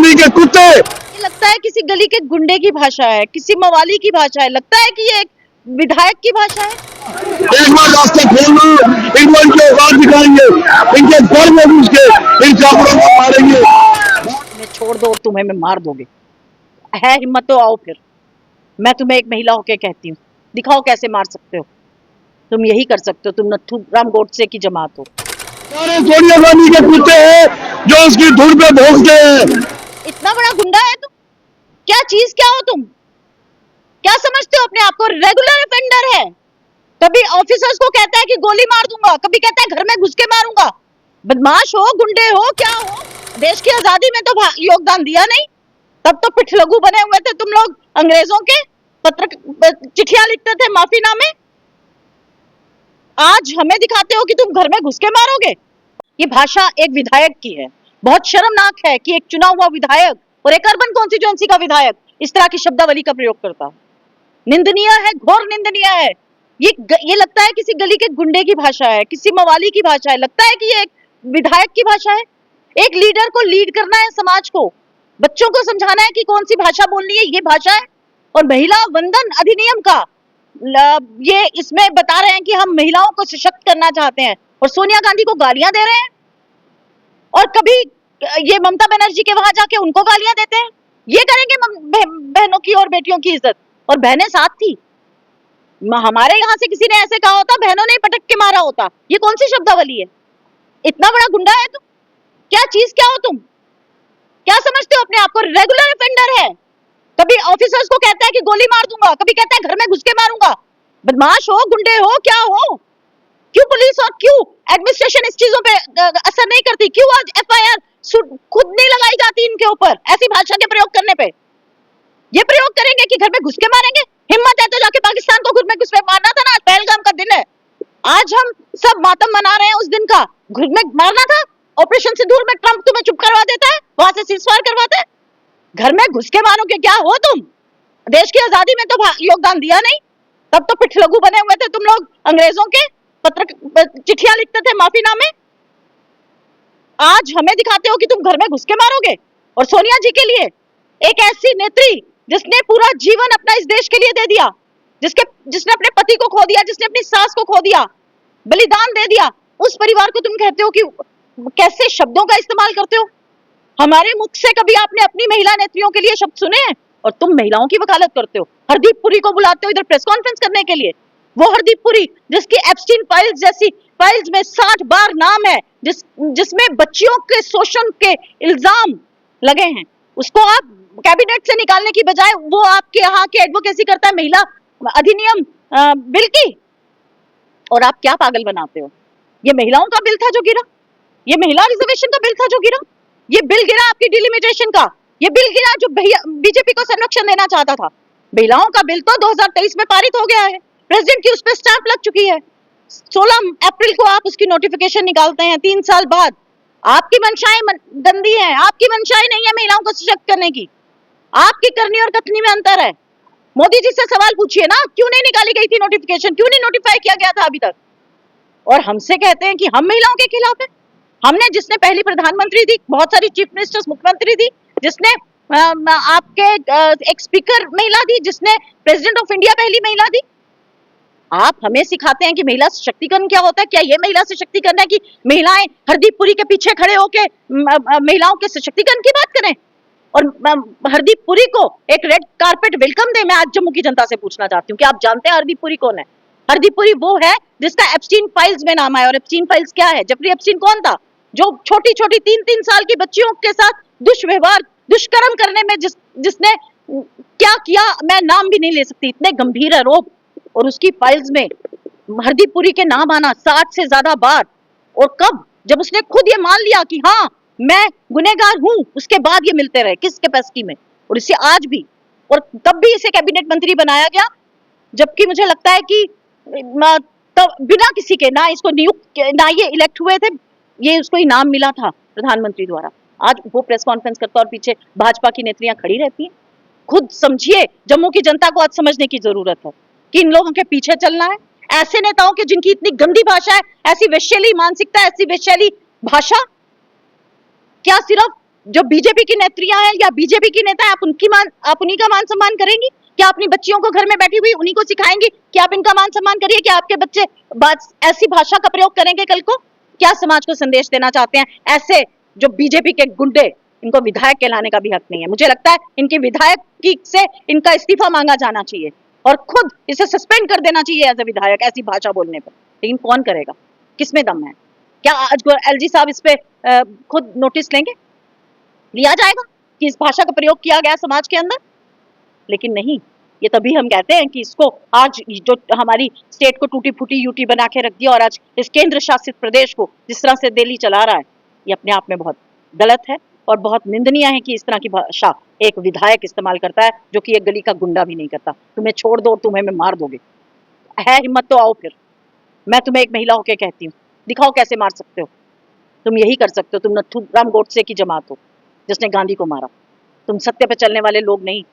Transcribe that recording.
गाली के कुत्ते। ये लगता है किसी गली के गुंडे की भाषा है, किसी मवाली की भाषा है, लगता है कि ये एक विधायक की भाषा है। एक बार रास्ते खोल लो, इनको इनके औकात दिखाएंगे, इनके घर में घुस के इन चाकरों को मारेंगे। मैं छोड़ दो और तुम्हें मैं मार दोगे, है हिम्मत तो आओ फिर। मैं तुम्हें एक महिला होके कहती हूँ, दिखाओ कैसे मार सकते हो। तुम यही कर सकते हो, तुम नथुराम गोडसे की जमात हो। सारे सोनिया गांधी के कुत्ते हैं जो उसकी धुन पे भोंकते हैं। इतना बड़ा गुंडा है तुम, क्या चीज क्या हो तुम, क्या समझते हो अपने आप को? रेगुलर ऑफेंडर है, कभी ऑफिसर्स को कहता है कि गोली मार दूंगा, कभी कहता है घर में घुस के मारूंगा। बदमाश हो, गुंडे हो, क्या हो? देश की आजादी में तो योगदान दिया नहीं, तब तो पिठलगू बने हुए थे तुम लोग। अंग्रेजों के पत्र चिट्ठियां लिखते थे माफीनामे, आज हमें दिखाते हो कि तुम घर में घुस के मारोगे। ये भाषा एक विधायक की है, बहुत शर्मनाक है कि एक चुना हुआ विधायक और एक अर्बन कॉन्स्टिट्यूएंसी का विधायक इस तरह की शब्दावली का प्रयोग करता है। निंदनीय है, घोर निंदनीय है। ये लगता है किसी गली के गुंडे की भाषा है, किसी मवाली की भाषा है, लगता है कि ये एक विधायक की भाषा है। एक लीडर को लीड करना है, समाज को, बच्चों को समझाना है कि कौन सी भाषा बोलनी है, ये भाषा है। और महिला वंदन अधिनियम का ये इसमें बता रहे हैं कि हम महिलाओं को सशक्त करना चाहते हैं, और सोनिया गांधी को गालियां दे रहे हैं, और कभी ये ममता बनर्जी के वहां जाके उनको गालियां देते हैं। ये करेंगे बहनों की और बेटियों की इज्जत, और बहनें साथ थी। हमारे यहाँ से किसी ने ऐसे कहा होता, बहनों ने पटक के मारा होता। ये कौन सी शब्दावली है? इतना बड़ा गुंडा है तुम, क्या चीज क्या हो तुम, क्या समझते हो अपने आप को? रेगुलर ऑफेंडर है, कभी ऑफिसर्स को कहता है कि गोली मार दूंगा, कभी कहता है घर में घुस के मारूंगा। बदमाश हो, गुंडे हो, क्या हो? क्यों पुलिस और क्यों एडमिनिस्ट्रेशन इस चीजों पे असर नहीं करती? क्यों आज एफआईआर खुद नहीं लगाई जाती इनके ऊपर ऐसी भाषा के प्रयोग करने पे? ये प्रयोग करेंगे कि घर में घुस के मारेंगे। हिम्मत है तो जाके पाकिस्तान को घर में घुस के मारना था ना। आज पहलगाम का दिन है, आज हम सब मातम मना रहे हैं उस दिन का। घर में मारना था, ऑपरेशन सिंदूर में ट्रंप तुम्हें चुप करवा देता है, वहां से सीजफायर करवाते हैं। घर में घुस के मारोगे, क्या हो तुम? देश की आजादी में तो योगदान दिया नहीं, तब तो पिठलगू बने हुए थे तुम लोग। अंग्रेजों के पत्र चिट्ठियां लिखते थे माफीनामे, आज हमें दिखाते हो कि तुम घर में घुस के मारोगे। और सोनिया जी के लिए, एक ऐसी नेत्री जिसने पूरा जीवन अपना इस देश के लिए दे दिया, जिसने अपने पति को खो दिया, जिसने अपनी सास को खो दिया, बलिदान दे दिया, उस परिवार को तुम कहते हो कि कैसे शब्दों का इस्तेमाल करते हो? हमारे मुख से कभी आपने अपनी महिला नेत्रियों के लिए शब्द सुने हैं? और तुम महिलाओं की वकालत करते हो। हरदीप पुरी को बुलाते हो इधर प्रेस कॉन्फ्रेंस करने के लिए, वो हरदीप पुरी जिसकी एप्स्टीन फाइल्स जैसी फाइल्स में 60 बार नाम है, जिसमें बच्चियों के शोषण के इल्जाम लगे हैं, उसको आप कैबिनेट से निकालने की बजाय वो आपके यहाँ के एडवोकेसी करता है महिला अधिनियम बिल की। और आप क्या पागल बनाते हो? ये महिलाओं का बिल था जो गिरा, ये महिला रिजर्वेशन का बिल था जो गिरा, ये बिल गिरा आपकी डिलिमिटेशन का, ये बिल गिरा जो बीजेपी को संरक्षण देना चाहता था। महिलाओं का बिल तो 2023 में पारित हो गया है, प्रेसिडेंट की उस पर स्टैंप लग चुकी है। 16 अप्रैल को आप उसकी नोटिफिकेशन निकालते हैं, 3 साल बाद। आपकी मंशाएं गंदी हैं, आपकी मंशाएं नहीं है महिलाओं को सशक्त करने की। आपकी करनी और कथनी में अंतर है। मोदी जी से सवाल पूछिए ना, क्यों नहीं निकाली गई थी नोटिफिकेशन, क्यों नहीं नोटिफाई किया गया था अभी तक? और हमसे कहते हैं कि हम महिलाओं के खिलाफ है। हमने, जिसने पहली प्रधानमंत्री दी, बहुत सारी चीफ मिनिस्टर्स मुख्यमंत्री दी, जिसने आपके एक स्पीकर महिला दी, जिसने प्रेसिडेंट ऑफ इंडिया पहली महिला दी। आप हमें सिखाते हैं कि महिला सशक्तिकरण क्या होता है। क्या ये महिला सशक्तिकरण है कि महिलाएं हरदीप पुरी के पीछे खड़े होके महिलाओं के सशक्तिकरण की बात करें और हरदीप पुरी को एक रेड कारपेट वेलकम दे? मैं आज जम्मू की जनता से पूछना चाहती हूँ कि आप जानते हैं हरदीप पुरी कौन है? हरदीप पुरी वो है जिसका एप्स्टीन फाइल्स में नाम आया। और एप्स्टीन फाइल्स क्या है? जेफरी एप्स्टीन कौन था? जो छोटी छोटी 3-3 साल की बच्चियों के साथ दुष्व्यवहार, दुष्कर्म करने में जिसने क्या किया, मैं नाम भी नहीं ले सकती, इतने गंभीर आरोप। और उसकी फाइल्स में हरदीप पुरी के नाम आना 60 से ज्यादा बार। और कब? जब उसने खुद ये मान लिया कि हाँ मैं गुनहगार हूं, उसके बाद ये मिलते रहे। किस कैपेसिटी में? और इसे आज भी, और तब भी इसे कैबिनेट मंत्री बनाया गया, जबकि मुझे लगता है कि तब बिना किसी के, ना इसको नियुक्त, ना ये इलेक्ट हुए थे, ये उसको इनाम मिला था प्रधानमंत्री द्वारा। आज वो प्रेस कॉन्फ्रेंस करता और पीछे भाजपा की नेत्रियां खड़ी रहती हैं। खुद समझिए, जम्मू की जनता को आज समझने की जरूरत है कि इन लोगों के पीछे चलना है। ऐसे नेताओं के जिनकी इतनी गंदी भाषा है, ऐसी वैश्यली मानसिकता, ऐसी वैश्यली भाषा, क्या सिर्फ जो बीजेपी की नेत्रियां हैं या बीजेपी की नेता है, आप उन्हीं का मान सम्मान करेंगी? क्या अपनी बच्चियों को घर में बैठी हुई उन्हीं को सिखाएंगी कि आप इनका मान सम्मान करिए? क्या आपके बच्चे ऐसी भाषा का प्रयोग करेंगे कल को? क्या समाज को संदेश देना चाहते हैं? ऐसे जो बीजेपी के गुंडे, इनको विधायक कहलाने का भी हक नहीं है। मुझे लगता है इनकी विधायक से इनका इस्तीफा मांगा जाना चाहिए और खुद इसे सस्पेंड कर देना चाहिए एज ए विधायक, ऐसी भाषा बोलने पर। लेकिन कौन करेगा? किसमें दम है? क्या आज एलजी साहब इस पे खुद नोटिस लेंगे? लिया जाएगा कि इस भाषा का प्रयोग किया गया समाज के अंदर? लेकिन नहीं, ये तभी हम कहते हैं कि इसको आज जो हमारी स्टेट को टूटी फूटी यूटी बना के रख दिया और आज इस केंद्र शासित प्रदेश को जिस तरह से दिल्ली चला रहा है, ये अपने आप में बहुत गलत है और बहुत निंदनीय है कि इस तरह की भाषा एक विधायक इस्तेमाल करता है, जो कि एक गली का गुंडा भी नहीं करता। तुम्हें छोड़ दो, तुम्हें मैं मार दोगे, है हिम्मत तो आओ फिर। मैं तुम्हें एक महिला होकर कहती हूँ, दिखाओ कैसे मार सकते हो। तुम यही कर सकते हो, तुम नथुराम गोडसे की जमात हो जिसने गांधी को मारा। तुम सत्य पे चलने वाले लोग नहीं।